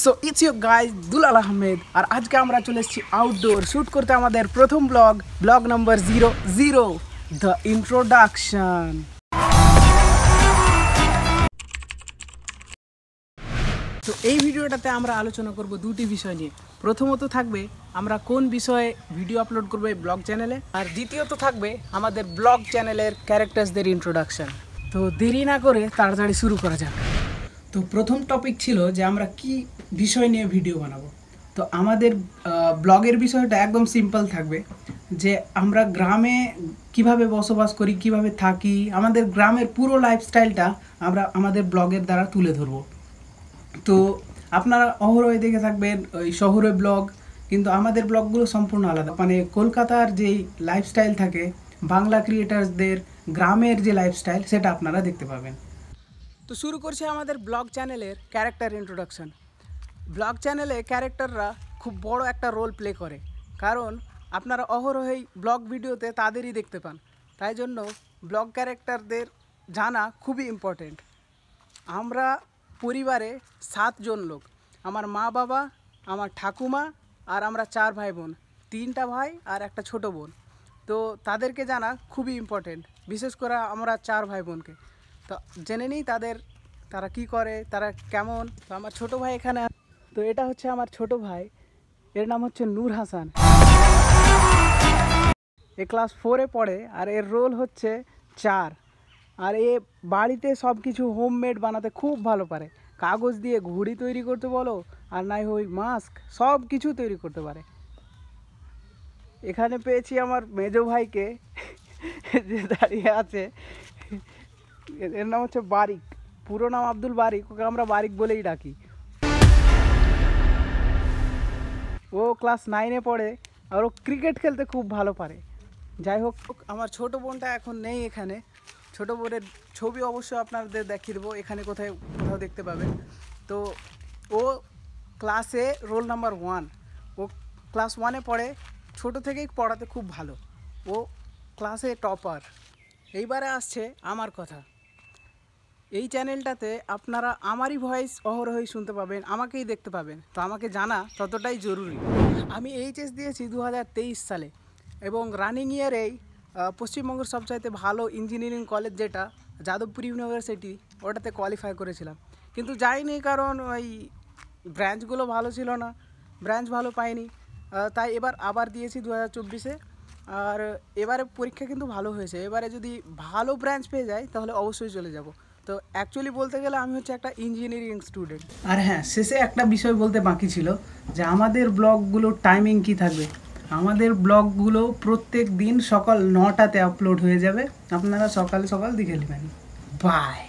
So it's your guys দুলাল আহমেদ আর আজকে আমরা চলে এসেছি আউটডোর শ্যুট করতে আমাদের প্রথম ব্লগ নম্বর 00 দ্য ইন্ট্রোডাকশন। তো এই ভিডিওটাতে আমরা আলোচনা করব দুটি বিষয় নিয়ে। প্রথমত থাকবে আমরা কোন বিষয়ে ভিডিও আপলোড করবো এই ব্লগ চ্যানেলে, আর দ্বিতীয়ত থাকবে আমাদের ব্লগ চ্যানেলের ক্যারেক্টার্সদের ইন্ট্রোডাকশন। তো দেরি না করে তাড়াতাড়ি শুরু করা যাক। তো প্রথম টপিক ছিল যে আমরা কি বিষয় নিয়ে ভিডিও বানাবো। তো আমাদের ব্লগের বিষয়টা একদম সিম্পল থাকবে, যে আমরা গ্রামে কিভাবে বসবাস করি, কিভাবে থাকি, আমাদের গ্রামের পুরো লাইফস্টাইলটা আমরা আমাদের ব্লগের দ্বারা তুলে ধরবো। তো আপনারা অহরহ দেখে থাকবেন ওই শহরে ব্লগ, কিন্তু আমাদের ব্লগগুলো সম্পূর্ণ আলাদা। মানে কলকাতার যেই লাইফস্টাইল থাকে, বাংলা ক্রিয়েটার্সদের গ্রামের যে লাইফস্টাইল, সেটা আপনারা দেখতে পাবেন। তো শুরু করছি আমাদের ব্লগ চ্যানেলের ক্যারেক্টার ইন্ট্রোডাকশন। ব্লগ চ্যানেলে ক্যারেক্টাররা খুব বড় একটা রোল প্লে করে, কারণ আপনারা অহরহই ব্লগ ভিডিওতে তাদেরই দেখতে পান। তাই জন্য ব্লগ ক্যারেক্টারদের জানা খুবই ইম্পর্টেন্ট। আমরা পরিবারে 7 জন লোক, আমার মা বাবা, আমার ঠাকুমা আর আমরা 4 ভাই বোন, 3টা ভাই আর একটা ছোট বোন। তো তাদেরকে জানা খুবই ইম্পর্টেন্ট, বিশেষ করে আমরা 4 ভাই বোনকে। তো জেনে নিই তারা কি করে, তারা কেমন। তো আমার ছোট ভাই এখানে, তো এটা হচ্ছে আমার ছোট ভাই, এর নাম হচ্ছে নূর হাসান। এ ক্লাস 4-এ পড়ে আর এর রোল হচ্ছে 4। আর এ বাড়িতে সব কিছু হোমমেড বানাতে খুব ভালো পারে। কাগজ দিয়ে ঘড়ি তৈরি করতে বলো, আর নাই ওই মাস্ক, সব কিছু তৈরি করতে পারে। এখানে পেয়েছি আমার মেজো ভাইকে, যে দাঁড়িয়ে আছে, এর নাম হচ্ছে বারিক, পুরো নাম আব্দুল বারিক, ওকে আমরা বারিক বলেই ডাকি। ও ক্লাস 9-এ পড়ে আর ও ক্রিকেট খেলতে খুব ভালো পারে। যাই হোক, আমার ছোট বোনটা এখন নেই এখানে। ছোট বোনের ছবি অবশ্যই আপনাদের দেখিয়ে দেবো, এখানে কোথাও দেখতে পাবেন। তো ও ক্লাসে রোল নাম্বার 1, ও ক্লাস 1-এ পড়ে। ছোট থেকেই পড়াতে খুব ভালো, ও ক্লাসে টপার। এইবারে আসছে আমার কথা। এই চ্যানেলটাতে আপনারা আমারই ভয়েস অহরহই শুনতে পাবেন, আমাকেই দেখতে পাবেন। তো আমাকে জানা ততটাই জরুরি। আমি এইচএস দিয়েছি 2023 সালে, এবং রানিং ইয়ারেই পশ্চিমবঙ্গের সবচাইতে ভালো ইঞ্জিনিয়ারিং কলেজ যেটা যাদবপুর ইউনিভার্সিটি, ওটাতে কোয়ালিফাই করেছিলাম। কিন্তু যাইনি, কারণ ওই ব্রাঞ্চগুলো ভালো ছিল না, ব্রাঞ্চ ভালো পাইনি। তাই এবার আবার দিয়েছি 2024-এ। আর এবারে পরীক্ষা কিন্তু ভালো হয়েছে। এবারে যদি ভালো ব্রাঞ্চ পেয়ে যাই তাহলে অবশ্যই চলে যাব। তো অ্যাকচুয়ালি বলতে গেলে আমি হচ্ছে একটা ইঞ্জিনিয়ারিং স্টুডেন্ট। আর হ্যাঁ, শেষে একটা বিষয় বলতে বাকি ছিল, যে আমাদের ব্লগগুলোর টাইমিং কি থাকবে। আমাদের ব্লগগুলো প্রত্যেক দিন সকাল 9টাতে আপলোড হয়ে যাবে, আপনারা সকাল সকাল দেখে নেবেন। বাই।